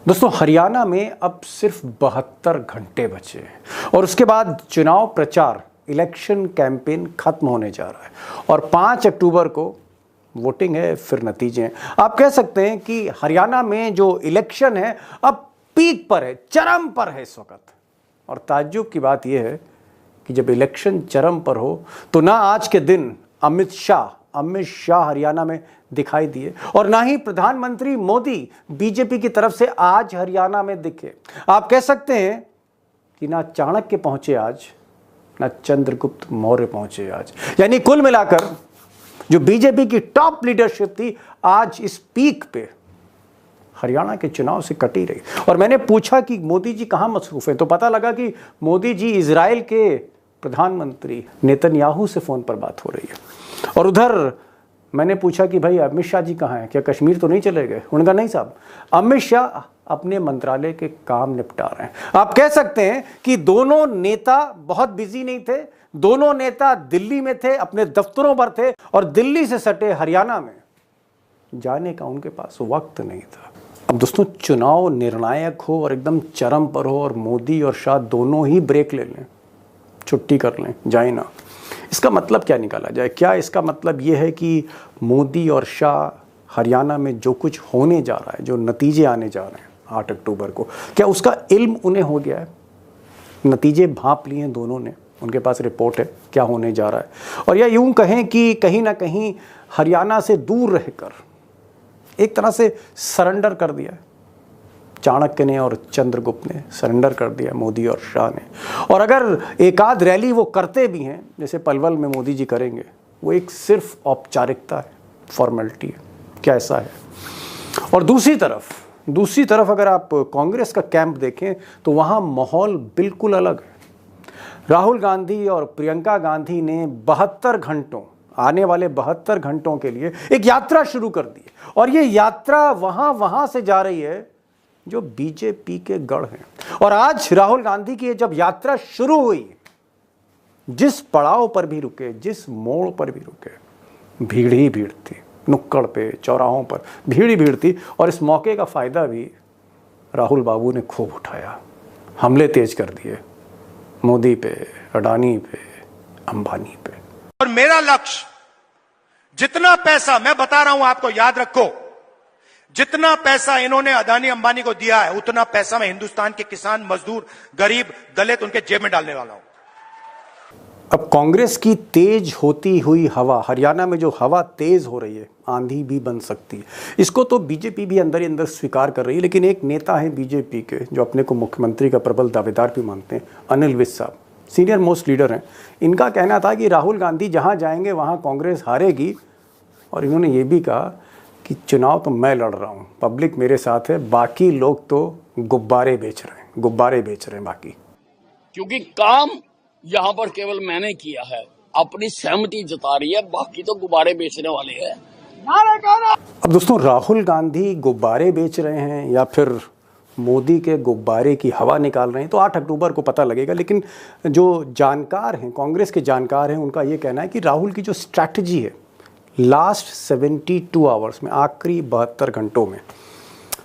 दोस्तों, हरियाणा में अब सिर्फ 72 घंटे बचे हैं और उसके बाद चुनाव प्रचार, इलेक्शन कैंपेन खत्म होने जा रहा है और 5 अक्टूबर को वोटिंग है, फिर नतीजे हैं। आप कह सकते हैं कि हरियाणा में जो इलेक्शन है अब पीक पर है, चरम पर है इस वक्त। और ताज्जुब की बात यह है कि जब इलेक्शन चरम पर हो तो ना आज के दिन अमित शाह हरियाणा में दिखाई दिए और ना ही प्रधानमंत्री मोदी बीजेपी की तरफ से आज हरियाणा में दिखे। आप कह सकते हैं कि ना चाणक्य पहुंचे आज, ना चंद्रगुप्त मौर्य पहुंचे आज। यानी कुल मिलाकर जो बीजेपी की टॉप लीडरशिप थी आज इस पीक पे हरियाणा के चुनाव से कटी रही। और मैंने पूछा कि मोदी जी कहां मसरूफ हैं, तो पता लगा कि मोदी जी इजराइल के प्रधानमंत्री नेतन्याहू से फोन पर बात हो रही है। और उधर मैंने पूछा कि भाई अमित शाह जी कहाँ हैं, क्या कश्मीर तो नहीं चले गए? उन्होंने कहा नहीं साहब, अमित शाह अपने मंत्रालय के काम निपटा रहे हैं। आप कह सकते हैं कि दोनों नेता बहुत बिजी नहीं थे, दोनों नेता दिल्ली में थे, अपने दफ्तरों पर थे और दिल्ली से सटे हरियाणा में जाने का उनके पास वक्त नहीं था। अब दोस्तों, चुनाव निर्णायक हो और एकदम चरम पर हो और मोदी और शाह दोनों ही ब्रेक ले लें, छुट्टी कर लें, जाए ना, इसका मतलब क्या निकाला जाए? क्या इसका मतलब ये है कि मोदी और शाह हरियाणा में जो कुछ होने जा रहा है, जो नतीजे आने जा रहे हैं 8 अक्टूबर को, क्या उसका इल्म उन्हें हो गया है? नतीजे भांप लिए हैं दोनों ने, उनके पास रिपोर्ट है क्या होने जा रहा है। और या यूं कहें कि कहीं ना कहीं हरियाणा से दूर रहकर एक तरह से सरेंडर कर दिया है। चाणक्य ने और चंद्रगुप्त ने सरेंडर कर दिया, मोदी और शाह ने। और अगर एक आध रैली वो करते भी हैं, जैसे पलवल में मोदी जी करेंगे, वो एक सिर्फ औपचारिकता है, फॉर्मेलिटी है। क्या ऐसा है? और दूसरी तरफ अगर आप कांग्रेस का कैंप देखें तो वहाँ माहौल बिल्कुल अलग है। राहुल गांधी और प्रियंका गांधी ने 72 घंटों, आने वाले 72 घंटों के लिए एक यात्रा शुरू कर दी और ये यात्रा वहां से जा रही है जो बीजेपी के गढ़ हैं। और आज राहुल गांधी की जब यात्रा शुरू हुई, जिस पड़ाव पर भी रुके, जिस मोड़ पर भी रुके, भीड़ ही भीड़ थी, नुक्कड़ पे, चौराहों पर भीड़ ही भीड़ थी। और इस मौके का फायदा भी राहुल बाबू ने खूब उठाया, हमले तेज कर दिए मोदी पे, अडानी पे, अंबानी पे। और मेरा लक्ष्य, जितना पैसा मैं बता रहा हूं आपको, याद रखो, जितना पैसा इन्होंने अडानी अंबानी को दिया है उतना पैसा मैं हिंदुस्तान के किसान, मजदूर, गरीब, दलित उनके जेब में डालने वाला हूं। अब कांग्रेस की तेज होती हुई हवा, हरियाणा में जो हवा तेज हो रही है, आंधी भी बन सकती है, इसको तो बीजेपी भी अंदर ही अंदर स्वीकार कर रही है। लेकिन एक नेता है बीजेपी के जो अपने को मुख्यमंत्री का प्रबल दावेदार भी मानते हैं, अनिल विज साहब, सीनियर मोस्ट लीडर हैं। इनका कहना था कि राहुल गांधी जहां जाएंगे वहां कांग्रेस हारेगी। और इन्होंने ये भी कहा कि चुनाव तो मैं लड़ रहा हूं, पब्लिक मेरे साथ है, बाकी लोग तो गुब्बारे बेच रहे हैं बाकी। क्योंकि काम यहाँ पर केवल मैंने किया है, अपनी सहमति जता रही है, बाकी तो गुब्बारे बेचने वाले हैं। अब दोस्तों, राहुल गांधी गुब्बारे बेच रहे हैं या फिर मोदी के गुब्बारे की हवा निकाल रहे हैं, तो 8 अक्टूबर को पता लगेगा। लेकिन जो जानकार हैं, कांग्रेस के जानकार हैं, उनका ये कहना है कि राहुल की जो स्ट्रैटेजी है लास्ट 72 आवर्स में, आखिरी 72 घंटों में,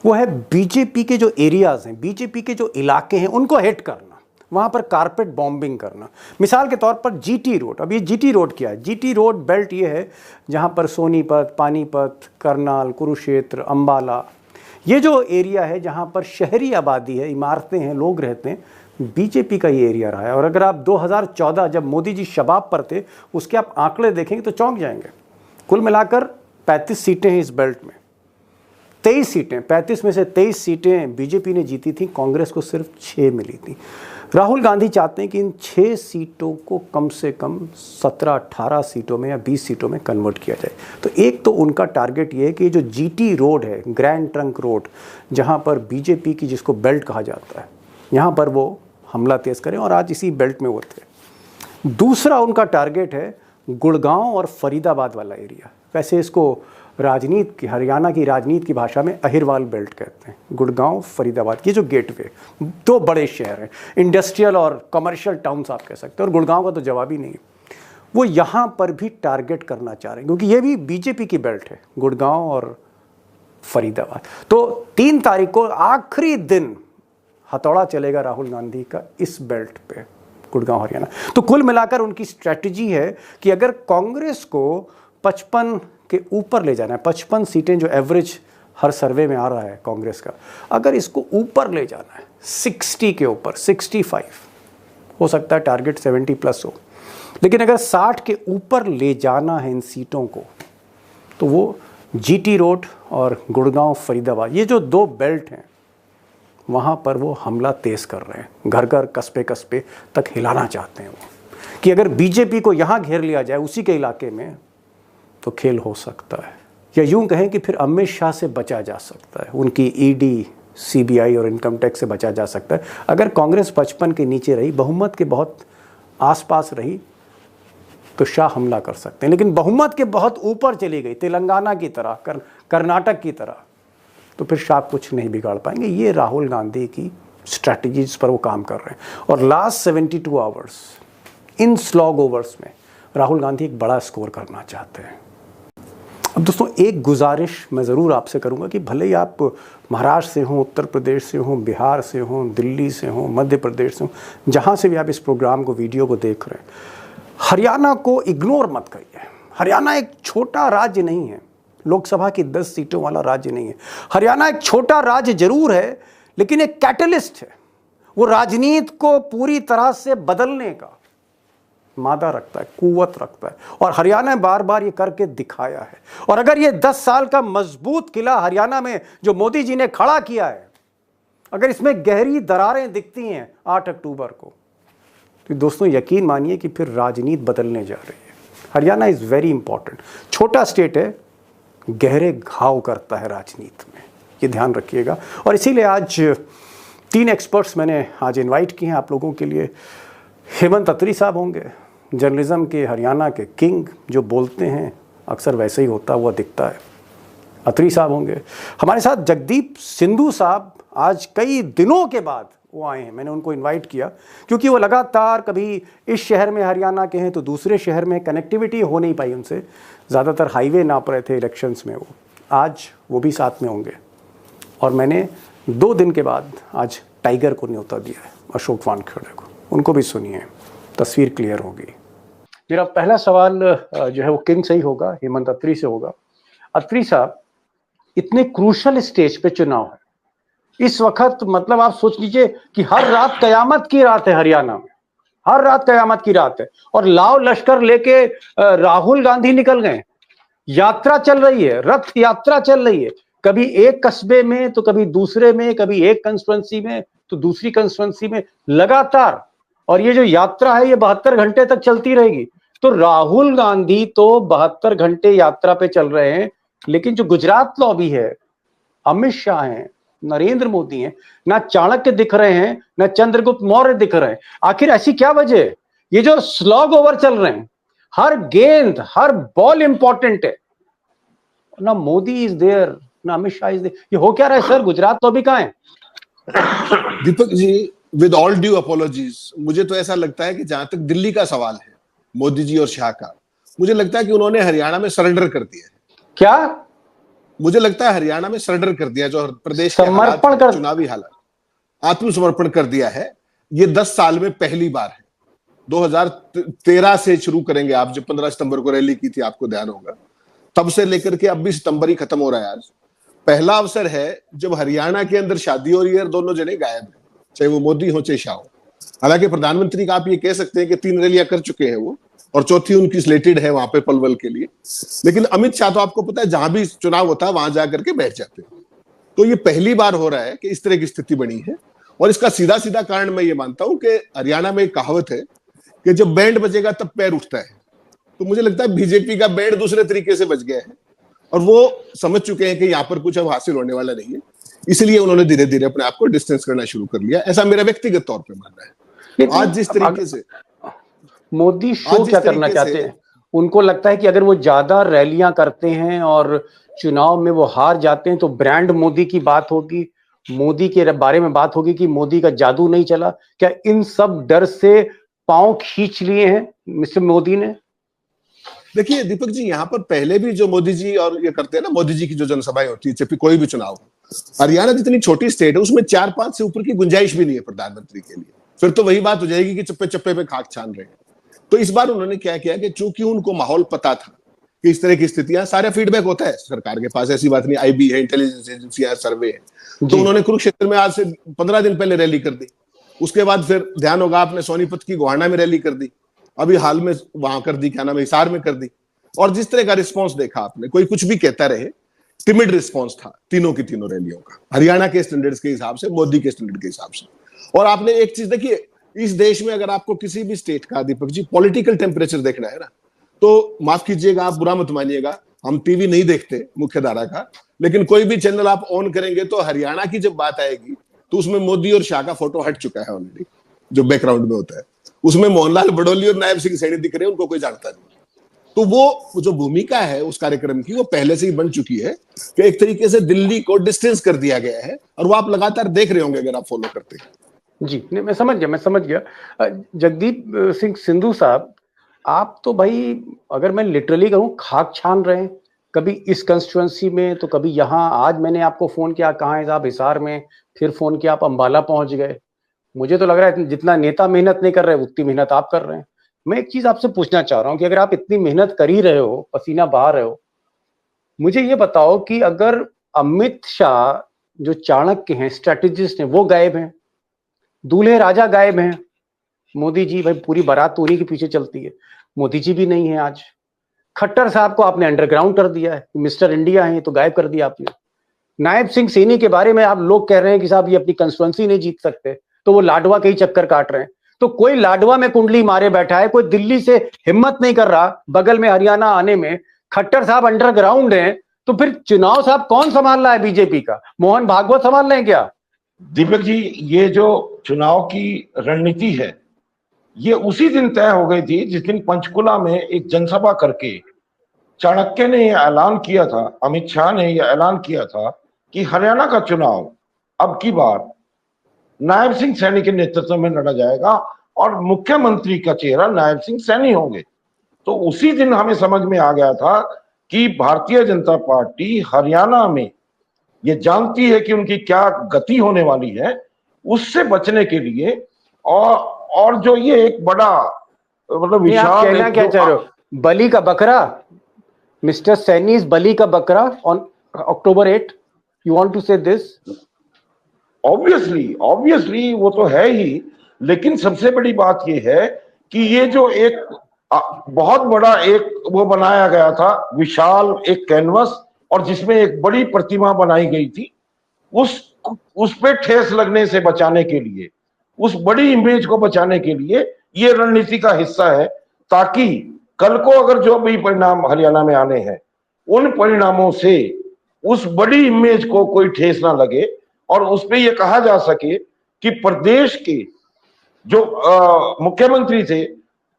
वो है बीजेपी के जो एरियाज हैं, बीजेपी के जो इलाके हैं, उनको हिट करना, वहाँ पर कारपेट बॉम्बिंग करना। मिसाल के तौर पर जीटी रोड, अब ये जीटी रोड क्या है? जीटी रोड बेल्ट ये है जहाँ पर सोनीपत, पानीपत, करनाल, कुरुक्षेत्र, अंबाला, ये जो एरिया है जहाँ पर शहरी आबादी है, इमारतें हैं, लोग रहते हैं, बीजेपी का ये एरिया रहा है। और अगर आप 2014 जब मोदी जी शबाब पर थे, उसके आप आंकड़े देखेंगे तो चौंक जाएंगे। कुल मिलाकर 35 सीटें हैं इस बेल्ट में, 23 सीटें, 35 में से 23 सीटें बीजेपी ने जीती थी, कांग्रेस को सिर्फ 6 मिली थी। राहुल गांधी चाहते हैं कि इन 6 सीटों को कम से कम 17-18 सीटों में या 20 सीटों में कन्वर्ट किया जाए। तो एक तो उनका टारगेट ये है कि जो जीटी रोड है, ग्रैंड ट्रंक रोड, जहां पर बीजेपी की, जिसको बेल्ट कहा जाता है, यहां पर वो हमला तेज करें और आज इसी बेल्ट में वो थे। दूसरा उनका टारगेट है गुड़गांव और फरीदाबाद वाला एरिया। वैसे इसको राजनीति की, हरियाणा की राजनीति की भाषा में अहिरवाल बेल्ट कहते हैं। गुड़गांव, फरीदाबाद, ये जो गेटवे, 2 बड़े शहर हैं, इंडस्ट्रियल और कमर्शियल टाउन्स आप कह सकते हैं। और गुड़गांव का तो जवाब ही नहीं है। वो यहाँ पर भी टारगेट करना चाह रहे हैं क्योंकि ये भी बीजेपी की बेल्ट है, गुड़गांव और फरीदाबाद। तो 3 तारीख को आखिरी दिन हथौड़ा चलेगा राहुल गांधी का इस बेल्ट पे, गुड़गांव हरियाणा। तो कुल मिलाकर उनकी स्ट्रेटजी है कि अगर कांग्रेस को 55 के ऊपर ले जाना है, 55 सीटें जो एवरेज हर सर्वे में आ रहा है कांग्रेस का, अगर इसको ऊपर ले जाना है 60 के ऊपर, 65 हो सकता है टारगेट 70 प्लस हो, लेकिन अगर 60 के ऊपर ले जाना है इन सीटों को, तो वो जीटी रोड और गुड़गांव फरीदाबाद, ये जो 2 बेल्ट हैं, वहाँ पर वो हमला तेज कर रहे हैं, घर घर कस्बे कस्बे तक हिलाना चाहते हैं वो, कि अगर बीजेपी को यहाँ घेर लिया जाए उसी के इलाके में, तो खेल हो सकता है। या यूं कहें कि फिर अमित शाह से बचा जा सकता है, उनकी ईडी, सीबीआई और इनकम टैक्स से बचा जा सकता है। अगर कांग्रेस 55 के नीचे रही, बहुमत के बहुत आसपास रही, तो शाह हमला कर सकते हैं। लेकिन बहुमत के बहुत ऊपर चली गई, तेलंगाना की तरह, कर्नाटक की तरह, तो फिर शाह कुछ नहीं बिगाड़ पाएंगे। ये राहुल गांधी की स्ट्रैटेजीज पर वो काम कर रहे हैं। और लास्ट 72 आवर्स, इन स्लॉग ओवर्स में राहुल गांधी एक बड़ा स्कोर करना चाहते हैं। अब दोस्तों, एक गुजारिश मैं ज़रूर आपसे करूंगा कि भले ही आप महाराष्ट्र से हों, उत्तर प्रदेश से हों, बिहार से हों, दिल्ली से हों, मध्य प्रदेश से हों, जहाँ से भी आप इस प्रोग्राम को, वीडियो को देख रहे हैं, हरियाणा को इग्नोर मत करिए। हरियाणा एक छोटा राज्य नहीं है, लोकसभा की 10 सीटों वाला राज्य नहीं है। हरियाणा एक छोटा राज्य जरूर है, लेकिन एक कैटलिस्ट है। वो राजनीति को पूरी तरह से बदलने का मादा रखता है, कुव्वत रखता है, और हरियाणा ने बार बार ये करके दिखाया है। और अगर ये 10 साल का मजबूत किला हरियाणा में जो मोदी जी ने खड़ा किया है, अगर इसमें गहरी दरारें दिखती हैं 8 अक्टूबर को, तो दोस्तों यकीन मानिए कि फिर राजनीति बदलने जा रही है। Haryana is very important. छोटा स्टेट है, गहरे घाव करता है राजनीति में, ये ध्यान रखिएगा। और इसीलिए आज 3 एक्सपर्ट्स मैंने आज इनवाइट किए हैं आप लोगों के लिए। हेमंत अत्री साहब होंगे, जर्नलिज्म के हरियाणा के किंग, जो बोलते हैं अक्सर वैसे ही होता हुआ दिखता है। अत्री साहब होंगे हमारे साथ। जगदीप सिंधु साहब आज कई दिनों के बाद वो आए हैं, मैंने उनको इनवाइट किया क्योंकि वो लगातार कभी इस शहर में हरियाणा के हैं तो दूसरे शहर में, कनेक्टिविटी हो नहीं पाई उनसे, ज़्यादातर हाईवे नाप रहे थे इलेक्शंस में वो। आज वो भी साथ में होंगे। और मैंने 2 दिन के बाद आज टाइगर को न्योता दिया है, अशोक वानखेड़े को, उनको भी सुनिए, तस्वीर क्लियर होगी। मेरा पहला सवाल जो है वो किंग से ही होगा, हेमंत अत्री से होगा। अत्री साहब, इतने क्रूशल स्टेज पे चुनाव है इस वक्त, मतलब आप सोच लीजिए कि हर रात कयामत की रात है हरियाणा में, हर रात कयामत की रात है, और लाव लश्कर लेके राहुल गांधी निकल गए। यात्रा चल रही है, रथ यात्रा चल रही है, कभी एक कस्बे में तो कभी दूसरे में, कभी एक कंस्टिट्यूएंसी में तो दूसरी कंस्टिट्यूएंसी में, लगातार। और ये जो यात्रा है ये 72 घंटे तक चलती रहेगी। तो राहुल गांधी तो 72 घंटे यात्रा पे चल रहे हैं, लेकिन जो गुजरात लॉबी है, अमित शाह हैं, नरेंद्र मोदी हैं, ना चाणक्य दिख रहे हैं, ना चंद्रगुप्त मौर्य दिख रहे हैं। आखिर ऐसी क्या वजह है? ये जो स्लॉग ओवर चल रहे हैं, हर गेंद, हर बॉल इंपॉर्टेंट है, ना मोदी इज देयर, ना अमित शाह इज देयर। ये हो क्या रहा है सर? गुजरात लॉबी कहाँ है? Deepak ji, with all due apologies, मुझे तो ऐसा लगता है कि जहां तक दिल्ली का सवाल है, मोदी जी और शाह का, मुझे लगता है कि उन्होंने हरियाणा में सरेंडर कर दिया है। क्या? मुझे लगता है हरियाणा में सरेंडर कर दिया, जो प्रदेश के समर्पण हालात, चुनावी हालात, आत्मसमर्पण कर दिया है। ये 10 साल में पहली बार है। 2013 से शुरू करेंगे आप, जब 15 सितंबर को रैली की थी, आपको ध्यान होगा, तब से लेकर के अब भी सितंबर ही खत्म हो रहा है। आज पहला अवसर है जब हरियाणा के अंदर शादी हो रही है और दोनों जने गायब है, चाहे वो मोदी हो चाहे शाह हो। हालांकि प्रधानमंत्री का आप ये कह सकते हैं कि 3 रैलियां कर चुके हैं वो, और चौथी उनकी स्लेटेड है वहां पे पलवल के लिए। लेकिन अमित शाह तो आपको पता है जहां भी चुनाव होता है वहां जाकर के बैठ जाते हैं। तो ये पहली बार हो रहा है कि इस तरह की स्थिति बनी है। और इसका सीधा सीधा कारण मैं ये मानता हूं कि हरियाणा में एक कहावत है कि जब बैंड बजेगा तब पैर उठता है। तो मुझे लगता है बीजेपी का बैंड दूसरे तरीके से बज गया है, और वो समझ चुके हैं कि यहाँ पर कुछ अब हासिल होने वाला नहीं है, इसलिए उन्होंने धीरे धीरे अपने आप को डिस्टेंस करना शुरू कर लिया। ऐसा मेरा व्यक्तिगत तौर पर मानना है। आज जिस तरीके से मोदी शो क्या करना चाहते हैं, उनको लगता है कि अगर वो ज्यादा रैलियां करते हैं और चुनाव में वो हार जाते हैं तो ब्रांड मोदी की बात होगी, मोदी के बारे में बात होगी कि मोदी का जादू नहीं चला। क्या इन सब डर से पांव खींच लिए हैं मिस्टर मोदी ने? देखिए दीपक जी, यहाँ पर पहले भी जो मोदी जी और ये करते हैं ना, मोदी जी की जो जनसभाएं होती है, जब भी कोई भी चुनाव, हरियाणा जितनी छोटी स्टेट है उसमें 4-5 से ऊपर की गुंजाइश भी नहीं है प्रधानमंत्री के लिए। फिर तो वही बात हो जाएगी कि चप्पे चप्पे पे खाक छान रहे हैं। तो इस बार उन्होंने क्या किया कि चूंकि उनको माहौल पता था कि इस तरह की स्थितियां, सारा फीडबैक होता है सरकार के पास, ऐसी बात नहीं, आईबी है, इंटेलिजेंस एजेंसी है, सर्वे है, तो उन्होंने कुरुक्षेत्र में आज से 15 दिन पहले रैली कर दी। उसके बाद फिर ध्यान होगा आपने सोनीपत की गोहाना में रैली कर दी, अभी हाल में वहां कर दी, क्या नाम है, हिसार में कर दी। और जिस तरह का रिस्पॉन्स देखा आपने, कोई कुछ भी कहता रहे, टिमिड रिस्पॉन्स था तीनों की तीनों रैलियों का, हरियाणा के स्टैंडर्ड्स के हिसाब से, मोदी के स्टैंडर्ड के हिसाब से। और आपने एक चीज देखिए, इस देश में अगर आपको किसी भी स्टेट का दीपक जी पॉलिटिकल टेम्परेचर देखना है ना, तो माफ कीजिएगा, आप बुरा मत मानिएगा, हम टीवी नहीं देखते मुख्य धारा का, लेकिन कोई भी चैनल आप ऑन करेंगे तो हरियाणा की जब बात आएगी तो उसमें मोदी और शाह का फोटो हट चुका है ऑलरेडी, जो बैकग्राउंड में होता है उसमें मोहनलाल बडोली और नायब सिंह सैनी दिख रहे हैं, उनको कोई जानता नहीं। तो वो जो भूमिका है उस कार्यक्रम की, वो पहले से ही बन चुकी है कि एक तरीके से दिल्ली को डिस्टेंस कर दिया गया है, और वो आप लगातार देख रहे होंगे अगर आप फॉलो करते हैं। जी नहीं, मैं समझ गया। जगदीप सिंह सिंधु साहब, आप तो भाई अगर मैं लिटरली कहूँ खाक छान रहे हैं, कभी इस कंस्टिट्यूएंसी में तो कभी यहाँ। आज मैंने आपको फोन किया, कहाँ है साहब, हिसार में, फिर फोन किया आप अंबाला पहुंच गए। मुझे तो लग रहा है जितना नेता मेहनत नहीं कर रहे उतनी मेहनत आप कर रहे हैं। मैं एक चीज आपसे पूछना चाह रहा हूँ कि अगर आप इतनी मेहनत कर ही रहे हो, पसीना बहा रहे हो, मुझे ये बताओ कि अगर अमित शाह जो चाणक्य हैं, स्ट्रेटेजिस्ट हैं, वो गायब हैं, दूल्हे राजा गायब हैं, मोदी जी भाई पूरी बारात तो उन्हीं के पीछे चलती है, मोदी जी भी नहीं है आज, खट्टर साहब को आपने अंडरग्राउंड कर दिया है, मिस्टर इंडिया है तो गायब कर दिया आपने, नायब सिंह सैनी के बारे में आप लोग कह रहे हैं कि साहब ये अपनी कंस्टिट्यूएंसी नहीं जीत सकते, तो वो लाडवा के ही चक्कर काट रहे हैं। तो कोई लाडवा में कुंडली मारे बैठा है, कोई दिल्ली से हिम्मत नहीं कर रहा बगल में हरियाणा आने में, खट्टर साहब अंडरग्राउंड हैं, तो फिर चुनाव साहब कौन संभाल रहा है बीजेपी का? मोहन भागवत संभाल रहे हैं क्या? दीपक जी, ये जो चुनाव की रणनीति है ये उसी दिन तय हो गई थी जिस दिन पंचकुला में एक जनसभा करके चाणक्य ने यह ऐलान किया था, अमित शाह ने यह ऐलान किया था कि हरियाणा का चुनाव अब की बार नायब सिंह सैनी के नेतृत्व में लड़ा जाएगा और मुख्यमंत्री का चेहरा नायब सिंह सैनी होंगे। तो उसी दिन हमें समझ में आ गया था कि भारतीय जनता पार्टी हरियाणा में ये जानती है कि उनकी क्या गति होने वाली है, उससे बचने के लिए और जो ये एक बड़ा मतलब विशाल, कहना क्या चाह रहे हो, बलि का बकरा, मिस्टर सैनी इज बलि का बकरा on October 8, you want to say this? Obviously वो तो है ही, लेकिन सबसे बड़ी बात ये है कि ये जो एक बहुत बड़ा एक वो बनाया गया था, विशाल एक कैनवस, और जिसमें एक बड़ी प्रतिमा बनाई गई थी, उस पे ठेस लगने से बचाने के लिए, उस बड़ी इमेज को बचाने के लिए ये रणनीति का हिस्सा है, ताकि कल को अगर जो भी परिणाम हरियाणा में आने हैं, उन परिणामों से उस बड़ी इमेज को कोई ठेस ना लगे और उसमें यह कहा जा सके कि प्रदेश के जो मुख्यमंत्री थे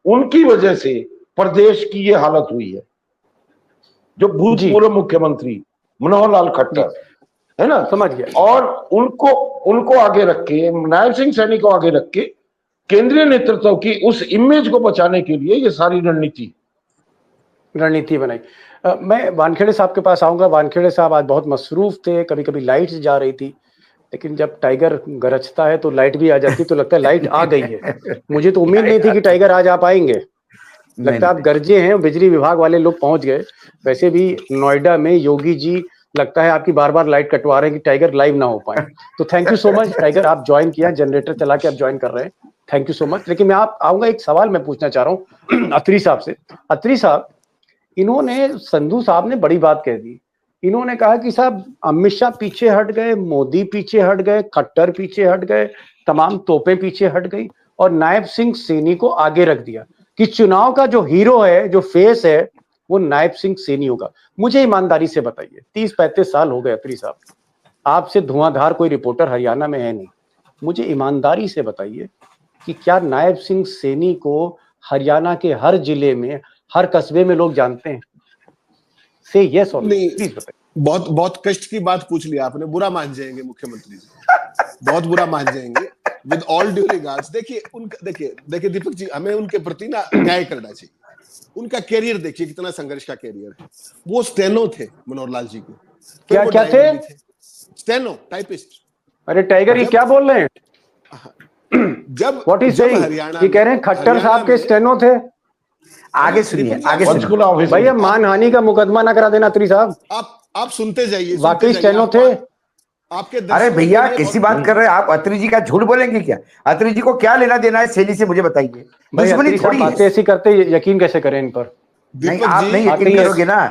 उनकी वजह से प्रदेश की ये हालत हुई है। जो भूतपूर्व मुख्यमंत्री मनोहर लाल खट्टर है ना, समझ गया, और उनको आगे रख के, नायब सिंह सैनी को आगे रख के केंद्रीय नेतृत्व की उस इमेज को बचाने के लिए ये सारी रणनीति बनाई। मैं वानखेड़े साहब के पास आऊंगा। वानखेड़े साहब आज बहुत मसरूफ थे, कभी कभी लाइट जा रही थी, लेकिन जब टाइगर गरजता है तो लाइट भी आ जाती, तो लगता है लाइट आ गई है। मुझे तो उम्मीद नहीं थी कि टाइगर आज आप आएंगे, लगता है आप गरजे हैं, बिजली विभाग वाले लोग पहुंच गए। वैसे भी नोएडा में योगी जी लगता है आपकी बार बार लाइट कटवा रहे हैं कि टाइगर लाइव ना हो पाए। तो thank you so much tiger, आप ज्वाइन किया, जनरेटर चला के आप ज्वाइन कर रहे हैं, थैंक यू सो मच। लेकिन मैं आप आऊंगा, एक सवाल मैं पूछना चाह रहा हूँ अत्री साहब से। अत्री साहब, इन्होंने, संधू साहब ने बड़ी बात कह दी, इन्होंने कहा कि साहब अमित शाह पीछे हट गए, मोदी पीछे हट गए, खट्टर पीछे हट गए, तमाम तोपें पीछे हट गई और नायब सिंह सैनी को आगे रख दिया कि चुनाव का जो हीरो है, जो फेस है, वो नायब सिंह सैनी होगा। मुझे ईमानदारी से बताइए, 30-35 साल हो गए अत्री साहब, आपसे धुआंधार कोई रिपोर्टर हरियाणा में है नहीं, मुझे ईमानदारी से बताइए कि क्या नायब सिंह सैनी को हरियाणा के हर जिले में, हर कस्बे में लोग जानते हैं? से यस और नहीं, प्लीज बताइए। बहुत कष्ट की बात पूछ लिया आपने, बुरा मान जाएंगे मुख्यमंत्री जी, बहुत बुरा मान जाएंगे, विद ऑल ड्यू रिगार्ड्स। देखिए दीपक जी, हमें उनके प्रति ना न्याय करना चाहिए। उनका कैरियर देखिए कितना संघर्ष का कैरियर है। वो स्टेनो थे मनोहर लाल जी के। क्या क्या थे? Steno typist. अरे टाइगर ये क्या बोल रहे हैं? जब व्हाट इज सेइंग? ये कह रहे हैं खट्टर साहब के स्टेनो थे। आगे सुनिए, आगे सुनिए भैया, मानहानि का मुकदमा ना करा देना अत्री साहब। आप सुनते जाइए। वाकई स्टेनो थे आपके। अरे भैया कैसी बात कर रहे हैं आप? अत्री जी का झूठ बोलेंगे क्या? अत्री जी को क्या लेना देना है सैनी से, मुझे बताइए। दुश्मनी थोड़ी है। बातें ऐसी करते यकीन कैसे करें इन पर? नहीं, आप नहीं यकीन करोगे ना।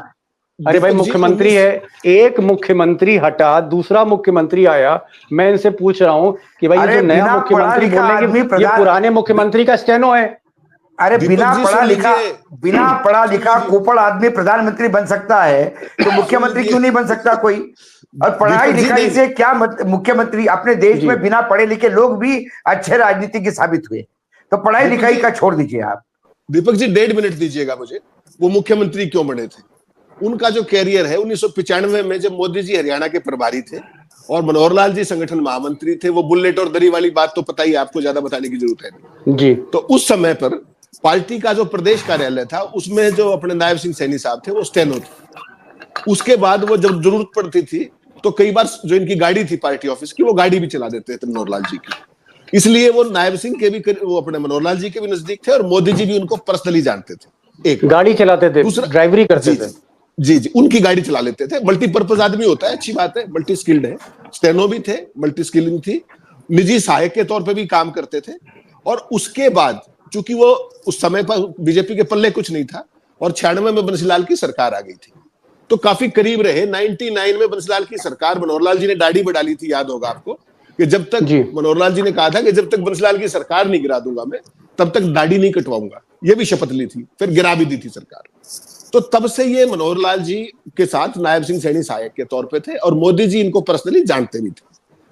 अरे भाई, मुख्यमंत्री है, एक मुख्यमंत्री हटा, दूसरा मुख्यमंत्री आया। मैं इनसे पूछ रहा हूँ कि भाई ये जो नया मुख्यमंत्री बोलेंगे ये पुराने मुख्यमंत्री का स्टेनो है। अरे बिना पढ़ा लिखा कोपड़ आदमी प्रधानमंत्री बन सकता है तो मुख्यमंत्री क्यों नहीं बन सकता कोई? और पढ़ाई लिखाई से क्या मुख्यमंत्री अपने देश में बिना पढ़े लिखे लोग भी अच्छे राजनीतिज्ञ साबित हुए। तो पढ़ाई लिखाई का छोड़ दीजिए आप। दीपक जी 1.5 मिनट दीजिएगा मुझे। वो मुख्यमंत्री क्यों बने थे? उनका जो कैरियर है 1995 में जब मोदी जी हरियाणा के प्रभारी थे और मनोहर लाल जी संगठन महामंत्री थे, वो बुलेट और दरी वाली बात तो पता ही, आपको ज्यादा बताने की जरूरत है नहीं जी। तो उस समय पर पार्टी का जो प्रदेश कार्यालय था उसमें जो अपने नायब सिंह सैनी साहब थे वो स्टेनो थे। उसके बाद वो जब जरूरत पड़ती थी तो कई बार जो इनकी गाड़ी थी पार्टी ऑफिस की, वो गाड़ी भी चला देते थे मनोहर लाल जी की। इसलिए वो नायब सिंह के भी, वो अपने मनोहर लाल जी के भी नजदीक थे और मोदी जी भी उनको पर्सनली जानते थे। एक गाड़ी चलाते थे, दूसरा ड्राइवरी करते थे। जी, उनकी गाड़ी चला लेते थे। मल्टीपर्पज आदमी होता है, अच्छी बात है, मल्टी स्किल्ड है। स्टेनो भी थे, मल्टी स्किलिंग थी, निजी सहायक के तौर पे भी काम करते थे। और उसके बाद चूंकि वो उस समय पर बीजेपी के पल्ले कुछ नहीं था और 96 में बंसीलाल की सरकार आ गई थी तो काफी करीब रहे। 99 में बंसीलाल की सरकार, मनोहर लाल जी ने दाढ़ी बढ़ा ली थी, याद होगा आपको, कि जब तक मनोहर लाल जी ने कहा था कि जब तक बंसीलाल की सरकार नहीं गिरा दूंगा मैं, तब तक दाढ़ी नहीं कटवाऊंगा। ये भी शपथ ली थी, फिर गिरा भी दी थी सरकार। तो तब से ये मनोहर लाल जी के साथ नायब सिंह सैनी सहायक के तौर पे थे और मोदी जी इनको पर्सनली जानते भी थे।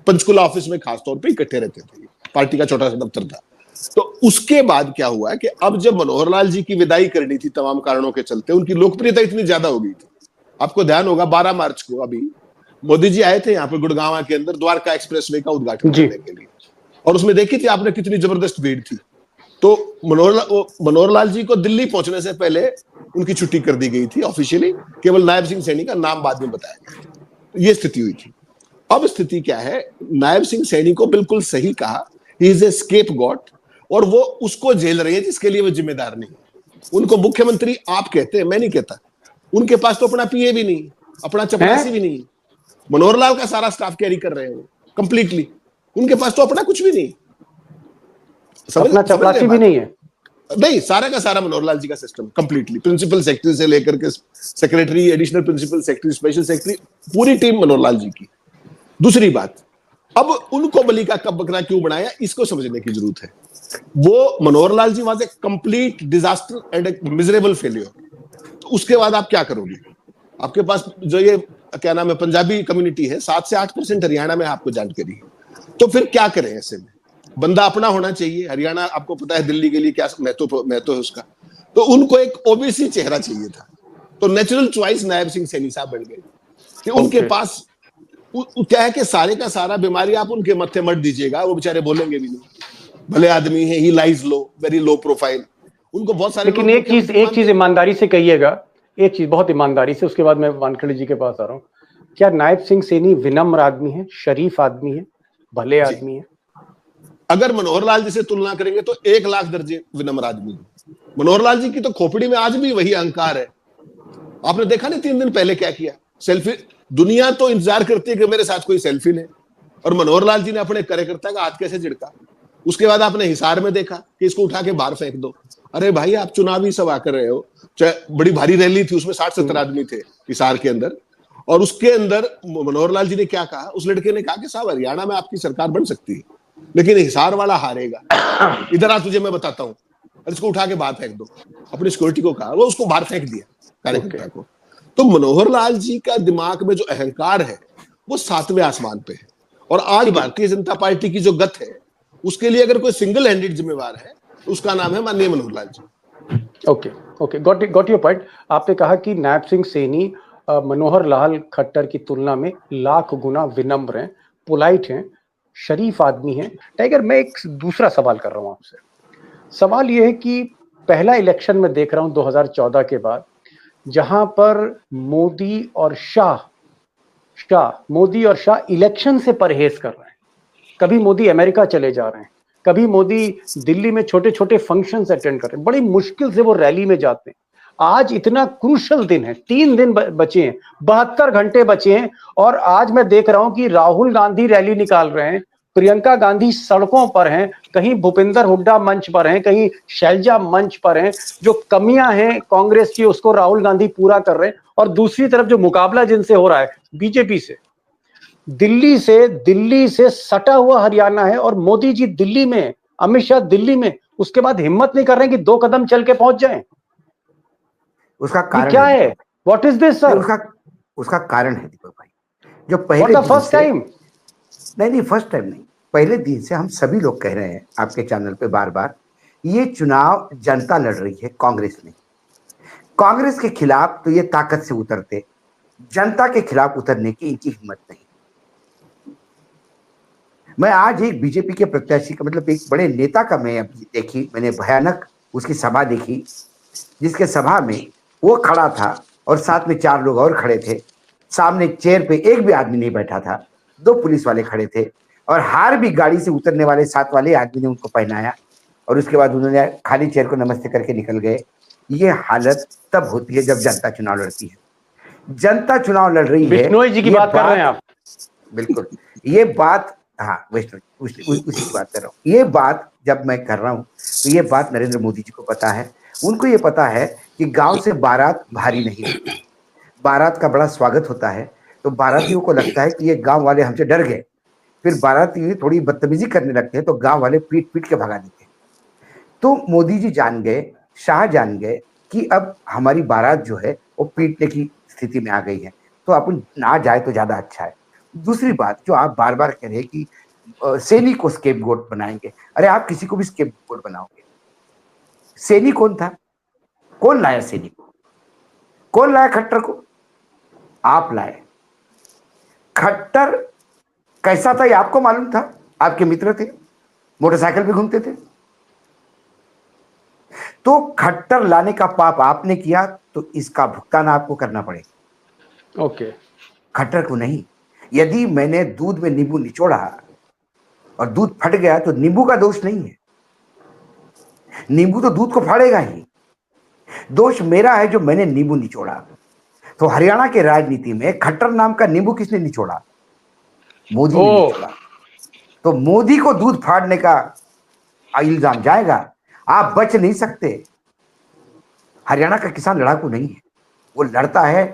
पंचकुला ऑफिस में खास तौर पे इकट्ठे रहते थे, पार्टी का छोटा सा दफ्तर था। तो उसके बाद क्या हुआ कि अब जब मनोहर लाल जी की विदाई करनी थी तमाम कारणों के चलते, उनकी लोकप्रियता इतनी ज्यादा हो गई थी। आपको ध्यान होगा 12 मार्च को अभी मोदी जी आए थे यहाँ पे गुड़गांव के अंदर द्वारका एक्सप्रेसवे का उद्घाटन करने के लिए, और उसमें देखी थी आपने कितनी जबरदस्त भीड़ थी। तो मनोहर लाल जी को दिल्ली पहुंचने से पहले उनकी छुट्टी कर दी गई थी ऑफिशियली, केवल नायब सिंह सैनी का नाम बाद में बताया गया। तो ये स्थिति हुई थी। अब स्थिति क्या है? नायब सिंह सैनी को बिल्कुल सही कहा, ही इज ए स्केपगॉट, और वो उसको झेल रही है जिसके लिए वो जिम्मेदार नहीं है। उनको मुख्यमंत्री आप कहते हैं, मैं नहीं कहता। उनके पास तो अपना पीए भी नहीं, अपना चपरासी भी नहीं। मनोहर लाल का सारा स्टाफ कैरी कर रहे हैं वो कंप्लीटली। उनके पास तो अपना कुछ भी नहीं, अपना चपरासी भी नहीं है। नहीं, सारा का सारा मनोहर लाल जी का सिस्टम कंप्लीटली, प्रिंसिपल सेक्रेटरी से लेकर के secretary, additional principal secretary, special secretary, पूरी टीम मनोहर लाल जी की। दूसरी बात, अब उनको बलि का कब बकरा क्यों बनाया, इसको समझने की जरूरत है। वो Manohar Lal ji was a complete disaster and a miserable failure. तो उसके बाद आप क्या करोगे? आपके पास जो ये क्या नाम है पंजाबी कम्युनिटी है, 7 से 8% हरियाणा में आपको जानकारी है। तो फिर क्या करें? ऐसे में बंदा अपना होना चाहिए। हरियाणा आपको पता है दिल्ली के लिए क्या महत्व है उसका। तो उनको एक ओबीसी चेहरा चाहिए था, तो नेचुरल चॉइस नायब सिंह सैनी साहब बन गए कि उनके पास क्या है कि सारे का सारा बीमारी आप उनके मत्थे मत दीजिएगा, वो बेचारे बोलेंगे भी नहीं, भले आदमी है, ही लाइज लो, वेरी लो प्रोफाइल। उनको बहुत सारे, लेकिन एक चीज ईमानदारी से कहिएगा, एक चीज बहुत ईमानदारी से, उसके बाद मैं वानखेड़े जी के पास आ रहा हूँ। क्या नायब सिंह सैनी विनम्र आदमी है, शरीफ आदमी है, भले आदमी है? अगर मनोहर लाल जी से तुलना करेंगे तो 1 लाख दर्जे विनम्र आदमी है। मनोहर लाल जी की तो खोपड़ी में आज भी वही अहंकार है। आपने देखा नहीं 3 दिन पहले क्या किया? सेल्फी। दुनिया तो इंतजार करती है कि मेरे साथ कोई सेल्फी ले, और मनोहर लाल जी ने अपने कार्यकर्ता का हाथ कैसे झिड़का। उसके बाद आपने हिसार में देखा कि इसको उठा के बाहर फेंक दो। अरे भाई, आप चुनावी सभा कर रहे हो, बड़ी भारी रैली थी, उसमें 60-70 आदमी थे हिसार के अंदर, और उसके अंदर मनोहर लाल जी ने क्या कहा? उस लड़के ने कहा कि साहब हरियाणा में आपकी सरकार बन सकती है, लेकिन हिसार वाला हारेगा। इधर आ, तुझे मैं बताता हूँ, इसको उठा के बाहर फेंक दो। अपनी सिक्योरिटी को कहा, वो उसको बाहर फेंक दिया कार्यकर्ता को। तो मनोहर लाल जी का दिमाग में जो अहंकार है वो 7वें आसमान पे है। और आज भारतीय जनता पार्टी की जो गत है, उसके लिए अगर कोई सिंगल हैंडेड जिम्मेवार है तो उसका नाम है माननीय Manohar Lal ji. Okay, got your point. आपने कहा कि नायब सिंह सैनी मनोहर लाल खट्टर की तुलना में लाख गुना विनम्र हैं, पोलाइट हैं, शरीफ आदमी हैं। टाइगर, मैं एक दूसरा सवाल कर रहा हूं आपसे। सवाल यह है कि पहला इलेक्शन में देख रहा हूं 2014 के बाद, जहां पर मोदी और शाह इलेक्शन से परहेज कर रहे हैं। कभी मोदी अमेरिका चले जा रहे हैं, कभी मोदी दिल्ली में छोटे छोटे फंक्शंस अटेंड कर रहे हैं, बड़ी मुश्किल से वो रैली में जाते हैं। आज इतना क्रूशल दिन है, 3 दिन बचे हैं, 72 घंटे बचे हैं, और आज मैं देख रहा हूं कि राहुल गांधी रैली निकाल रहे हैं, प्रियंका गांधी सड़कों पर हैं, कहीं भूपिंदर हुड्डा मंच पर हैं, कहीं शैलजा मंच पर हैं। जो कमियां हैं कांग्रेस की उसको राहुल गांधी पूरा कर रहे हैं, और दूसरी तरफ जो मुकाबला जिनसे हो रहा है बीजेपी से, दिल्ली से सटा हुआ हरियाणा है, और मोदी जी दिल्ली में, अमित शाह दिल्ली में, उसके बाद हिम्मत नहीं कर रहे हैं कि 2 कदम चल के पहुंच जाएं। उसका कारण क्या है? What is this sir? उसका कारण है दीपक भाई, जो पहले फर्स्ट टाइम नहीं, फर्स्ट टाइम नहीं, पहले दिन से हम सभी लोग कह रहे हैं आपके चैनल पे बार बार, ये चुनाव जनता लड़ रही है, कांग्रेस में। कांग्रेस के खिलाफ तो ये ताकत से उतरते, जनता के खिलाफ उतरने की इनकी हिम्मत नहीं। मैं आज एक बीजेपी के प्रत्याशी का, मतलब एक बड़े नेता का मैंने भयानक उसकी सभा देखी, जिसके सभा में वो खड़ा था और साथ में 4 लोग और खड़े थे। सामने चेयर पे एक भी आदमी नहीं बैठा था, 2 पुलिस वाले खड़े थे, और हार भी गाड़ी से उतरने वाले 7 वाले आदमी ने उनको पहनाया, और उसके बाद उन्होंने खाली चेयर को नमस्ते करके निकल गए। ये हालत तब होती है जब जनता चुनाव लड़ती है। जनता चुनाव लड़ रही है, बिश्नोई जी की बात कर रहे हैं आप? बिल्कुल, ये बात, हाँ वैष्णव उसी की बात कर रहा हूँ। ये बात जब मैं कर रहा हूँ तो ये बात नरेंद्र मोदी जी को पता है। उनको ये पता है कि गांव से बारात भारी नहीं होती, बारात का बड़ा स्वागत होता है, तो बारातियों को लगता है कि ये गांव वाले हमसे डर गए, फिर बाराती थोड़ी बदतमीजी करने लगते हैं तो गांव वाले पीट पीट के भगा देते हैं। तो मोदी जी जान गए, शाह जान गए कि अब हमारी बारात जो है वो पीटने की स्थिति में आ गई है, तो अपन ना जाए तो ज्यादा अच्छा है। दूसरी बात जो आप बार बार कह रहे हैं कि सैनी को स्केपगोट बनाएंगे, अरे आप किसी को भी स्केपगोट बनाओगे? सैनी कौन था? कौन लाया सैनी को? कौन लाया खट्टर को? आप लाए। खट्टर कैसा था ये आपको मालूम था? आपके मित्र थे, मोटरसाइकिल पे घूमते थे। तो खट्टर लाने का पाप आपने किया, तो इसका भुगतान आपको करना पड़ेगा। ओके। खट्टर को नहीं। यदि मैंने दूध में नींबू निचोड़ा और दूध फट गया तो नींबू का दोष नहीं है, नींबू तो दूध को फाड़ेगा ही। दोष मेरा है जो मैंने नींबू निचोड़ा। तो हरियाणा के राजनीति में खट्टर नाम का नींबू किसने निचोड़ा? मोदी ने निचोड़ा। तो मोदी को दूध फाड़ने का इल्जाम जाएगा, आप बच नहीं सकते। हरियाणा का किसान लड़ाकू नहीं है, वो लड़ता है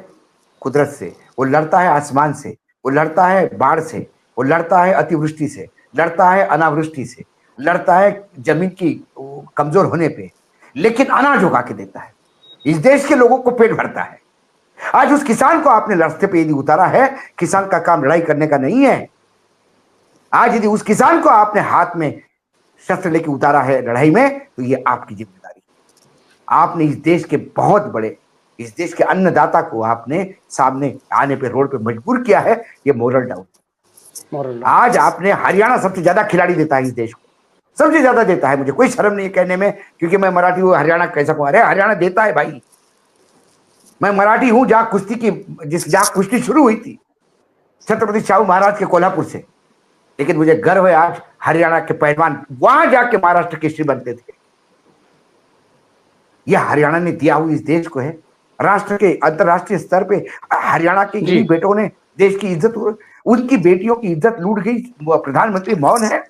कुदरत से, वो लड़ता है आसमान से, वो लड़ता है बाढ़ से, वो लड़ता है अतिवृष्टि से, लड़ता है अनावृष्टि से, लड़ता है जमीन की कमजोर होने पे, लेकिन अनाज उगा के देता है, इस देश के लोगों को पेट भरता है। आज उस किसान को आपने रास्ते पे यदि उतारा है, किसान का काम लड़ाई करने का नहीं है। आज यदि उस किसान को आपने हाथ में शस्त्र लेके उतारा है लड़ाई में, तो ये आपकी जिम्मेदारी। आपने इस देश के बहुत बड़े, इस देश के अन्नदाता को आपने सामने आने पे, रोड पे मजबूर किया है। ये मोरल डाउन। आज आपने, हरियाणा सबसे ज्यादा खिलाड़ी देता है इस देश को, सबसे ज्यादा देता है। मुझे कोई शर्म नहीं है कहने में, क्योंकि मैं मराठी हूँ। हरियाणा कैसा कुमार है? हरियाणा देता है भाई। मैं मराठी हूं, जहां कुश्ती शुरू हुई थी छत्रपति शाहू महाराज के कोल्हापुर से, लेकिन मुझे गर्व है आज हरियाणा के पहलवान वहां जाके महाराष्ट्र केसरी बनते थे। यह हरियाणा ने दिया हुआ इस देश को है। राष्ट्र के अंतरराष्ट्रीय स्तर पे हरियाणा के इन्हीं बेटों ने देश की इज्जत, उनकी बेटियों की इज्जत लूट गई। प्रधानमंत्री मौन है,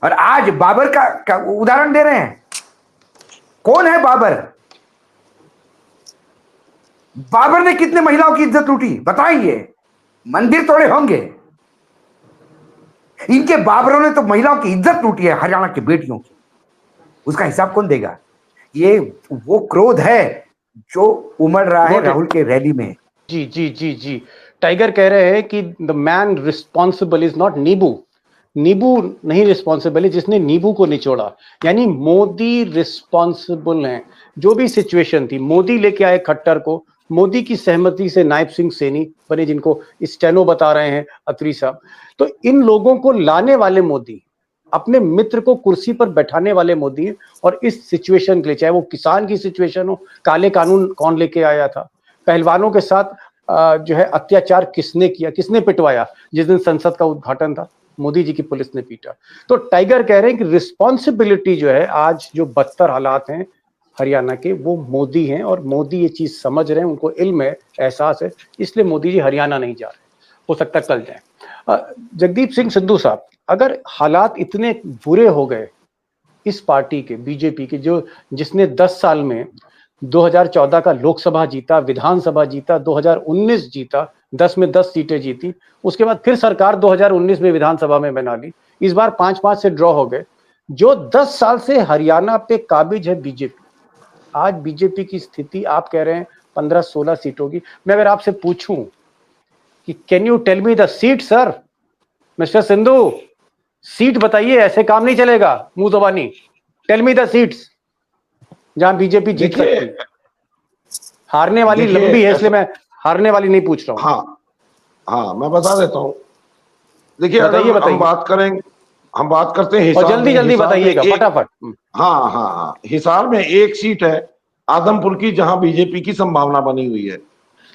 और आज बाबर का उदाहरण दे रहे हैं। कौन है बाबर? बाबर ने कितने महिलाओं की इज्जत लूटी बताइए? मंदिर तोड़े होंगे, इनके बाबरों ने तो महिलाओं की इज्जत लूटी है, हरियाणा की बेटियों की। उसका हिसाब कौन देगा? ये वो क्रोध है जो उमड़ रहा है राहुल के रैली में। जी जी जी जी, टाइगर कह रहे हैं कि the man responsible is not नींबू। नींबू नहीं रिस्पॉन्सिबल है जिसने नींबू को निचोड़ा, यानी मोदी रिस्पॉन्सिबल हैं। जो भी सिचुएशन थी, मोदी लेके आए खट्टर को, मोदी की सहमति से नायब सिंह सैनी बने, जिनको स्टेनो बता रहे हैं अत्री साहब। तो इन लोगों को लाने वाले मोदी, अपने मित्र को कुर्सी पर बैठाने वाले मोदी हैं। और इस सिचुएशन के लिए, चाहे वो किसान की सिचुएशन हो, काले कानून कौन लेके आया था, पहलवानों के साथ जो है अत्याचार किसने किया, किसने पिटवाया, जिस दिन संसद का उद्घाटन था मोदी जी की पुलिस ने पीटा। तो टाइगर कह रहे हैं कि रिस्पॉन्सिबिलिटी जो है, आज जो बदतर हालात हैं हरियाणा के, वो मोदी हैं, और मोदी ये चीज समझ रहे हैं, उनको इल्म है, एहसास है, इसलिए मोदी जी हरियाणा नहीं जा रहे, हो सकता है कल जाए। जगदीप सिंह सिद्धू साहब, अगर हालात इतने बुरे हो गए इस पार्टी के, बीजेपी के, जो जिसने 10 साल में 2014 का लोकसभा जीता, विधानसभा जीता, 2019 जीता, 10 में 10 सीटें जीती, उसके बाद फिर सरकार 2019 में विधानसभा में बना ली, इस बार 5-5 से ड्रॉ हो गए, जो 10 साल से हरियाणा पे काबिज है बीजेपी, आज बीजेपी की स्थिति आप कह रहे हैं 15-16 सीटों की। मैं अगर आपसे पूछूं कि can you tell me the seat sir, mister Sindhu, seat बताइए, ऐसे काम नहीं चलेगा मुंह जबानी, टेल मी द सीट्स जहां बीजेपी जीत सकती है। हारने वाली लंबी है, इसलिए मैं हारने वाली नहीं पूछ रहा हूं। हाँ, मैं बता देता हूं। देखिए, अगर हम बात करते हैं, और जल्दी बताइएगा फटाफट। हाँ, हिसार में एक सीट है आदमपुर की, जहां बीजेपी की संभावना बनी हुई है।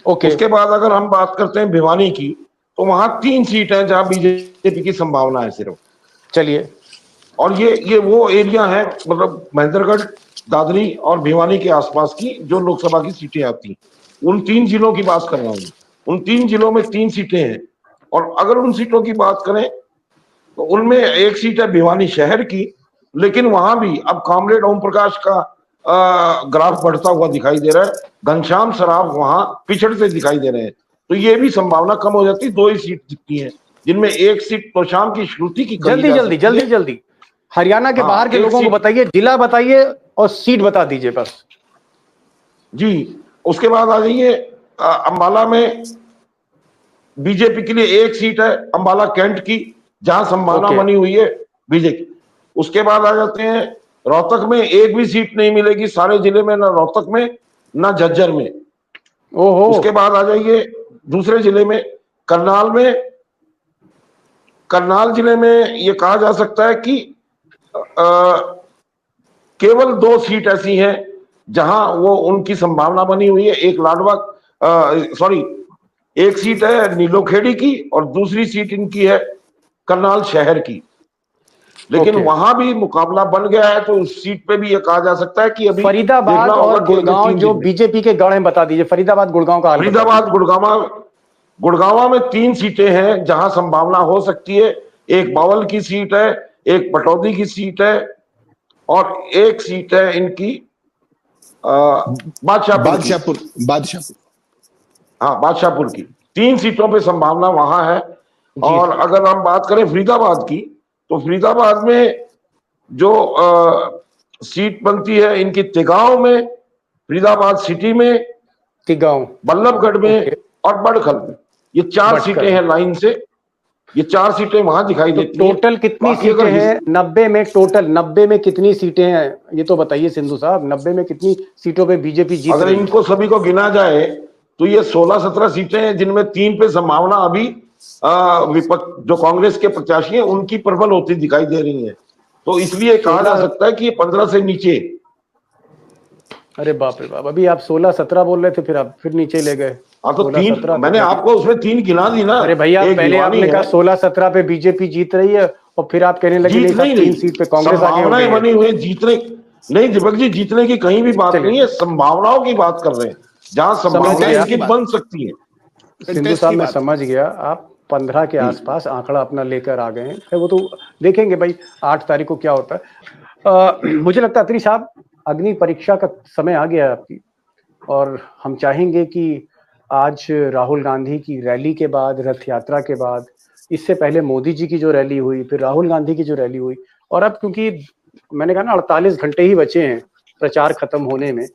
उसके बाद अगर हम बात करते हैं भिवानी की, तो वहां 3 सीट है जहां बीजेपी की संभावना है सिर्फ। चलिए, और ये वो एरिया है, मतलब महेंद्रगढ़, दादरी और भिवानी के आसपास की जो लोकसभा की सीटें आती, उन 3 जिलों की बात कर रहा हूँ। उन 3 जिलों में 3 सीटें हैं, और अगर उन सीटों की बात करें तो उनमें एक सीट है भिवानी शहर की, लेकिन वहां भी अब कॉमरेड ओम प्रकाश का ग्राफ बढ़ता हुआ दिखाई दे रहा है, घनश्याम सराफ वहां पिछड़ते दिखाई दे रहे हैं, तो ये भी संभावना कम हो जाती है। 2 ही सीट दिखती हैं, जिनमें एक सीट प्रशांत की श्रुति की जल्दी हरियाणा के बाहर के लोगों को बताइए, जिला बताइए और सीट बता दीजिए बस जी। उसके बाद आ जाइए अंबाला में बीजेपी के लिए एक सीट है, अंबाला कैंट की, जहां संभावना बनी हुई है बीजेपी। उसके बाद आ जाते हैं रोहतक में, एक भी सीट नहीं मिलेगी सारे जिले में, ना रोहतक में ना झज्जर में। उसके बाद आ जाइए दूसरे जिले में, करनाल जिले में ये कहा जा सकता है कि केवल 2 सीट ऐसी हैं जहां वो उनकी संभावना बनी हुई है। एक सीट है नीलोखेड़ी की और दूसरी सीट इनकी है करनाल शहर की, लेकिन वहां भी मुकाबला बन गया है, तो उस सीट पे भी ये कहा जा सकता है कि अभी फरीदाबाद और गुड़गांव जो बीजेपी के गढ़ हैं, बता दीजिए फरीदाबाद गुड़गांव का। गुड़गांव में 3 सीटें हैं जहां संभावना हो सकती है। एक बावल की सीट है, एक पटौदी की सीट है, और एक सीट है इनकी बादशाहपुर की। 3 सीटों पे संभावना वहां है। और अगर हम बात करें फरीदाबाद की, तो फरीदाबाद में जो सीट बनती है इनकी तिगांव में, फरीदाबाद सिटी में, तिगांव, बल्लभगढ़ में और बड़खल में। ये 4 सीटें हैं लाइन से, ये 4 सीटें वहां दिखाई देती हैं। टोटल कितनी सीटें हैं 90 में? टोटल 90 में कितनी सीटें हैं ये तो बताइए सिंधु साहब, 90 में कितनी सीटों पे बीजेपी जीत रही है? अगर इनको सभी को गिना जाए तो ये 16-17 सीटें हैं, जिनमें 3 पे संभावना अभी विपक्ष जो कांग्रेस के प्रत्याशी हैं उनकी प्रबल होती दिखाई दे रही है। तो इसलिए कहा जा सकता है कि ये 15 से नीचे। अरे बाप रे बाप, अभी आप 16-17 बोल रहे थे, फिर आप फिर नीचे ले गए। हाँ, तो 3 मैंने आपको उसमें 3 गिना दी ना। अरे भैया, पहले आपने कहा 16-17 पे बीजेपी जीत रही है, और फिर आप कहने लगे नहीं 3 सीट पे कांग्रेस आगे बनी हुई है जीतने। नहीं दीपक जी, जीतने की कहीं भी बात नहीं है, संभावनाओं की बात कर रहे हैं, जहां संभावनाएं बन सकती है। सिंधु साहब मैं समझ गया, आप 15 के आसपास आंकड़ा अपना लेकर आ गए हैं, वो तो देखेंगे भाई 8 तारीख को क्या होता है। मुझे लगता है अत्री साहब, अग्नि परीक्षा का समय आ गया है आपकी, और हम चाहेंगे कि आज राहुल गांधी की रैली के बाद, रथ यात्रा के बाद, इससे पहले मोदी जी की जो रैली हुई, फिर राहुल गांधी की जो रैली हुई, और अब क्योंकि मैंने कहा ना 48 घंटे ही बचे हैं प्रचार खत्म होने में,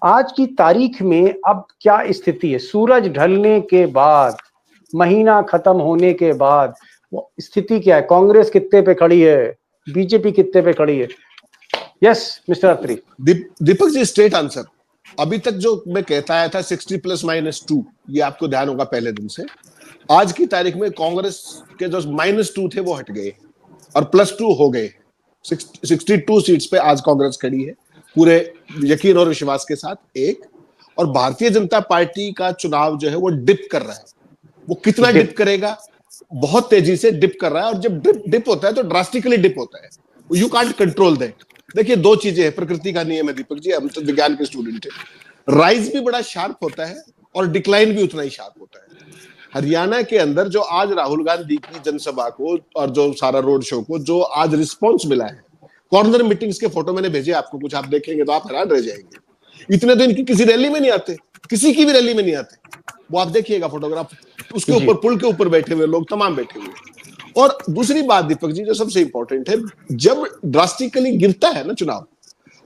आज की तारीख में अब क्या स्थिति है? सूरज ढलने के बाद, महीना खत्म होने के बाद वो स्थिति क्या है? कांग्रेस कितने पे खड़ी है, बीजेपी कितने पे खड़ी है? यस मिस्टर अत्री। Deepak ji, straight answer. अभी तक जो मैं कहता आया था 60 + -2, ये आपको ध्यान होगा पहले दिन से, आज की तारीख में कांग्रेस के जो -2 थे वो हट गए। और +2 हो गए। 62 सीट्स पे आज कांग्रेस खड़ी है पूरे यकीन और विश्वास के साथ। एक और भारतीय जनता पार्टी का चुनाव जो है वो डिप कर रहा है। वो कितना डिप करेगा? बहुत तेजी से डिप कर रहा है, और जब डिप होता है तो ड्रास्टिकली डिप होता है। You can't control that. देखिए, दो चीजें हैं, प्रकृति का नियम है दीपक जी, हम तो विज्ञान के स्टूडेंट हैं। राइज भी बड़ा शार्प होता है और डिक्लाइन भी उतना ही शार्प होता है। हरियाणा के अंदर जो आज राहुल गांधी की जनसभा को और जो सारा रोड शो को जो आज रिस्पॉन्स मिला है, कॉर्नर मीटिंग्स के फोटो मैंने भेजे आपको, कुछ आप देखेंगे तो आप हैरान रह जाएंगे। इतने तो इनकी किसी रैली में नहीं आते, किसी की भी रैली में नहीं आते। वो आप देखिएगा फोटोग्राफ, उसके ऊपर पुल के ऊपर बैठे हुए लोग तमाम बैठे हुए। और दूसरी बात दीपक जी जो सबसे इंपॉर्टेंट है, जब ड्रास्टिकली गिरता है ना चुनाव,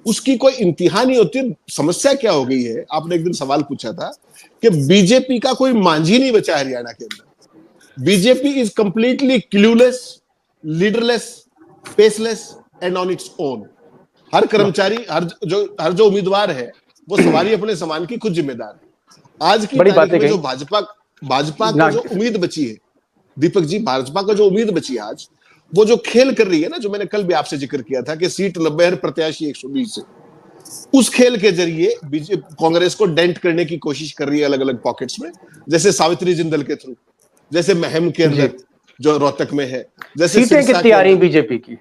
उसकी कोई इंतहा नहीं होती। समस्या क्या हो गई है, आपने एक दिन सवाल पूछा था कि बीजेपी का कोई मांझी नहीं बचा हरियाणा के अंदर। BJP is completely clueless, leaderless, faceless and on its own. हर कर्मचारी, हर जो उम्मीदवार है वो सवारी अपने सामान की खुद जिम्मेदार है। आज की तारीख में जो भाजपा का जो उम्मीद बची है दीपक जी, भाजपा का जो उम्मीद बची है आज, वो जो खेल कर रही है ना, जो मैंने कल भी आपसे जिक्र किया था कि सीट 90 है, प्रत्याशी 120 है, उस खेल के जरिए कांग्रेस को डेंट करने की कोशिश कर रही है अलग अलग पॉकेट्स में, जैसे सावित्री जिंदल के थ्रू, जैसे महम के अंदर जो रोहतक में है, जैसे सीटें कितनी आ रही बीजेपी की?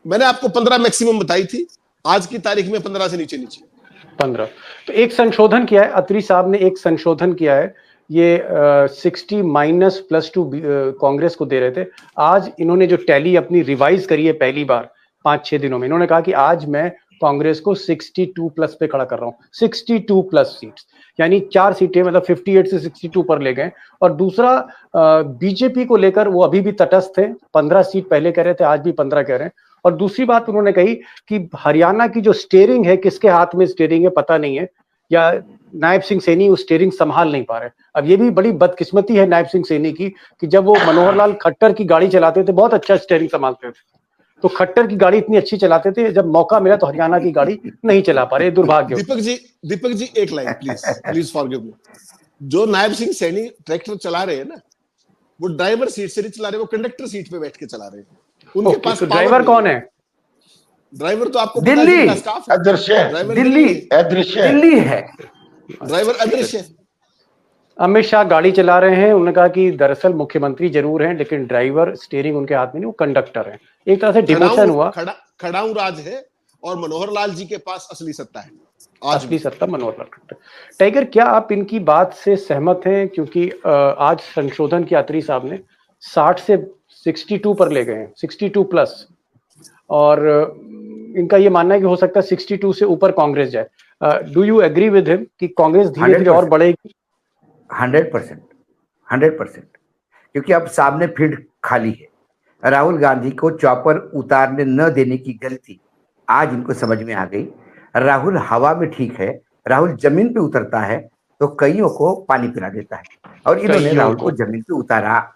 मैंने आपको 15 मैक्सिमम बताई थी, आज की तारीख में 15 से नीचे 15। तो एक संशोधन किया है, अत्री साहब ने एक संशोधन किया है, ये 60 -+2 कांग्रेस को दे रहे थे। आज इन्होंने जो टैली अपनी रिवाइज करी है पहली बार 5-6 दिनों में, इन्होंने कहा कि आज मैं कांग्रेस को 62+ पे खड़ा कर रहा हूँ। 62+ सीट्स, यानी 4 सीटें, मतलब 58 से 62 पर ले गए। और दूसरा, बीजेपी को लेकर वो अभी भी तटस्थ थे, 15 सीट पहले कह रहे थे, आज भी 15 कह रहे हैं। और दूसरी बात उन्होंने कही कि हरियाणा की जो स्टीयरिंग है, किसके हाथ में स्टीयरिंग है पता नहीं है, या नायब सिंह सैनी उस स्टीयरिंग संभाल नहीं पा रहे। अब ये भी बड़ी बदकिस्मती है नायब सिंह सैनी की कि जब वो मनोहर लाल खट्टर की गाड़ी चलाते थे, बहुत अच्छा स्टीयरिंग संभालते थे, तो खट्टर की गाड़ी इतनी अच्छी चलाते थे, जब मौका मिला तो हरियाणा की गाड़ी नहीं चला पा रहे। दुर्भाग्य। दीपक जी एक लाइन प्लीज फॉरगिव मी। जो नायब सिंह सैनी ट्रैक्टर चला रहे हैं ना, वो ड्राइवर सीट से नहीं चला रहे, वो कंडक्टर सीट पे बैठ के चला रहे हैं। उनके पास तो ड्राइवर कौन है? ड्राइवर तो आपको दिल्ली अदृश्य, दिल्ली अदृश्य, दिल्ली है ड्राइवर अदृश्य। अमित शाह गाड़ी चला रहे हैं, उन्होंने कहा कि दरअसल मुख्यमंत्री जरूर हैं लेकिन ड्राइवर स्टीयरिंग उनके हाथ में नहीं, वो कंडक्टर है। एक तरह से डिमोशन हुआ। खड़ाऊ राज है और मनोहर लाल जी के पास असली सत्ता है, असली सत्ता मनोहर लाल। टाइगर, क्या आप इनकी बात से सहमत हैं? क्योंकि आज संशोधन किया अत्री साहब ने, 60 से 62 पर ले गए हैं, 62+, और इनका ये मानना है कि हो सकता है 62 से ऊपर कांग्रेस जाए। Do you agree with him कि कांग्रेस धीरे धीरे और बढ़ेगी? 100%, क्योंकि अब सामने फील्ड खाली है। राहुल गांधी को चॉपर उतारने न देने की गलती आज इनको समझ में आ गई। राहुल हवा में ठीक है, राहुल जमीन पे उतरता है तो कईयों को पानी पिला देता है, और इन्होंने राहुल को जमीन पे उतारा,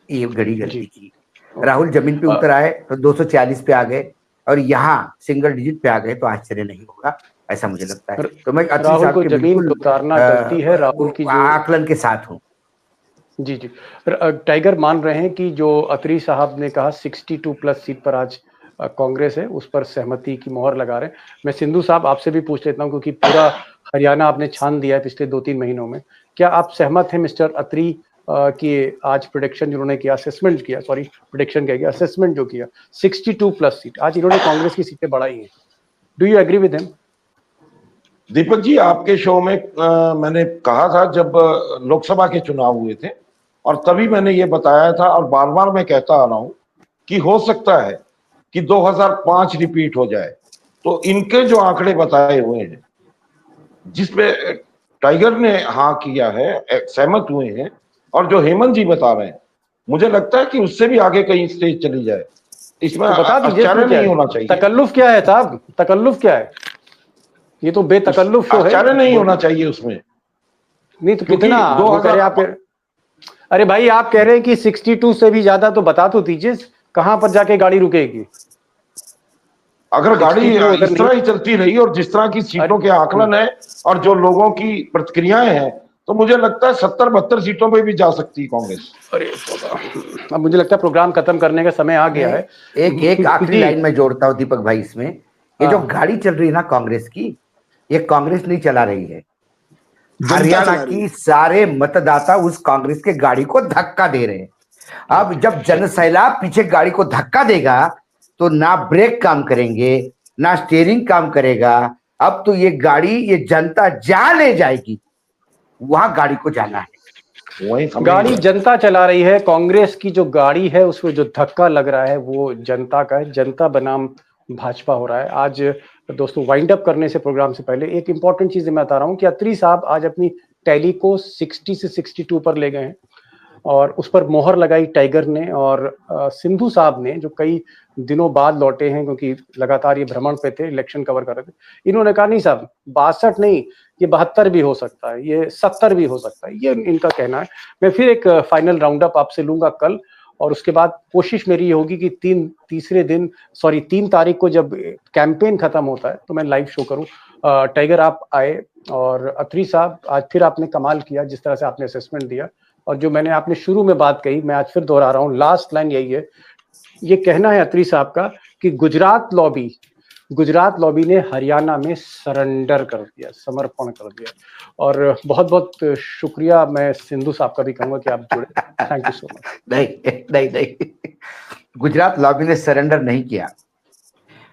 ये बड़ी गलती की। राहुल जमीन पे उतर आए तो 240 पे आ गए, और यहाँ सिंगल डिजिट पे आ गए तो आश्चर्य नहीं होगा, ऐसा मुझे लगता है। तो मैं राहुल को जमीन उतारना गलती है, राहुल की आकलन के साथ हूँ। जी। टाइगर मान रहे हैं कि जो अत्री साहब ने कहा 62+ सीट पर आज कांग्रेस है, उस पर सहमति की मोहर लगा रहे हैं। मैं सिंधु साहब आपसे भी पूछ लेता हूं, क्योंकि पूरा हरियाणा आपने छान दिया है पिछले 2-3 महीनों में। क्या आप सहमत हैं मिस्टर अत्री कि आज प्रेडिक्शन जिन्होंने किया, असेसमेंट किया, सॉरी प्रेडिक्शन कह गया, असेसमेंट जो किया 62+ सीट, आज इन्होंने कांग्रेस की सीटें बढ़ाई हैं? Do you agree with him? Deepak ji, आपके शो में मैंने कहा था जब लोकसभा के चुनाव हुए थे, और तभी मैंने ये बताया था, और बार बार मैं कहता आ रहा हूं कि हो सकता है कि 2005 रिपीट हो जाए। तो इनके जो आंकड़े बताए हुए हैं, जिसपे टाइगर ने हाँ किया है, सहमत हुए हैं, और जो हेमंत जी बता रहे हैं, मुझे लगता है कि उससे भी आगे कहीं स्टेज चली जाए। इसमें तो बता दीजिए आश्चर्य नहीं होना चाहिए। तकल्लुफ क्या है साहब? तकल्लुफ क्या है? ये तो बेतकल्लुफ शो है। आश्चर्य नहीं होना चाहिए उसमें। नहीं तो कितना आप? अरे भाई, आप कह रहे हैं कि 62 से भी ज्यादा, तो बता तो दीजिए कहां पर जाके गाड़ी रुकेगी। अगर गाड़ी इस तरह ही चलती रही और जिस तरह की सीटों के आकलन है और जो लोगों की प्रतिक्रियाएं हैं, तो मुझे लगता है 70-72 सीटों पे भी जा सकती है कांग्रेस। अरे अब मुझे लगता है प्रोग्राम खत्म करने का समय आ गया है। एक आखिरी लाइन में जोड़ता हूँ दीपक भाई इसमें, ये जो गाड़ी चल रही है ना कांग्रेस की, ये कांग्रेस नहीं चला रही है, हरियाणा की सारे मतदाता उस कांग्रेस के गाड़ी को धक्का दे रहे हैं। अब जब जनसैलाब पीछे गाड़ी को धक्का देगा तो ना ब्रेक काम करेंगे ना स्टीयरिंग काम करेगा। अब तो ये गाड़ी, ये जनता जहां ले जाएगी वहां गाड़ी को जाना है। वही गाड़ी जनता चला रही है, कांग्रेस की जो गाड़ी है उसमें जो धक्का लग रहा है वो जनता का है, जनता बनाम भाजपा हो रहा है। आज दोस्तों वाइंड अप करने से प्रोग्राम से पहले एक इंपॉर्टेंट चीज मैं बता रहा हूँ कि अत्री साहब आज अपनी टैली को 60 से 62 पर ले गए हैं और उस पर मोहर लगाई टाइगर ने। और सिंधु साहब ने, जो कई दिनों बाद लौटे हैं क्योंकि लगातार ये भ्रमण पे थे, इलेक्शन कवर कर रहे थे, इन्होंने कहा नहीं साहब 62 नहीं, ये 72 भी हो सकता है, ये 70 भी हो सकता है, ये इनका कहना है। मैं फिर एक फाइनल राउंड अप आपसे लूंगा कल, और उसके बाद कोशिश मेरी ये होगी कि 3 तारीख को जब कैंपेन खत्म होता है तो मैं लाइव शो करूं। टाइगर आप आए और अत्री साहब आज फिर आपने कमाल किया जिस तरह से आपने असेसमेंट दिया, और जो मैंने आपने शुरू में बात कही मैं आज फिर दोहरा रहा हूँ, लास्ट लाइन यही है, ये कहना है अत्री साहब का कि गुजरात लॉबी ने हरियाणा में सरेंडर कर दिया, समर्पण कर दिया। और बहुत बहुत शुक्रिया मैं सिंधु साहब का भी कहूंगा कि आप जुड़े, थैंक यू सो मच। नहीं, गुजरात लॉबी ने सरेंडर नहीं किया,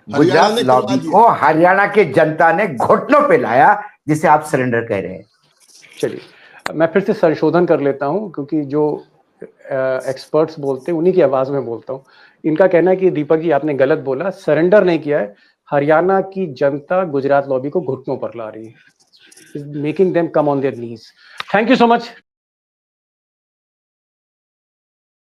गुजरात लॉबी को हरियाणा के जनता ने घुटनों पे लाया, जिसे आप सरेंडर कह रहे हैं। चलिए मैं फिर से संशोधन कर लेता हूं क्योंकि जो एक्सपर्ट्स बोलते हैं उन्हीं की आवाज में बोलता हूं। इनका कहना है कि दीपक जी आपने गलत बोला, सरेंडर नहीं किया है, हरियाणा की जनता गुजरात लॉबी को घुटनों पर ला रही है, making them come on their knees. Thank you so much.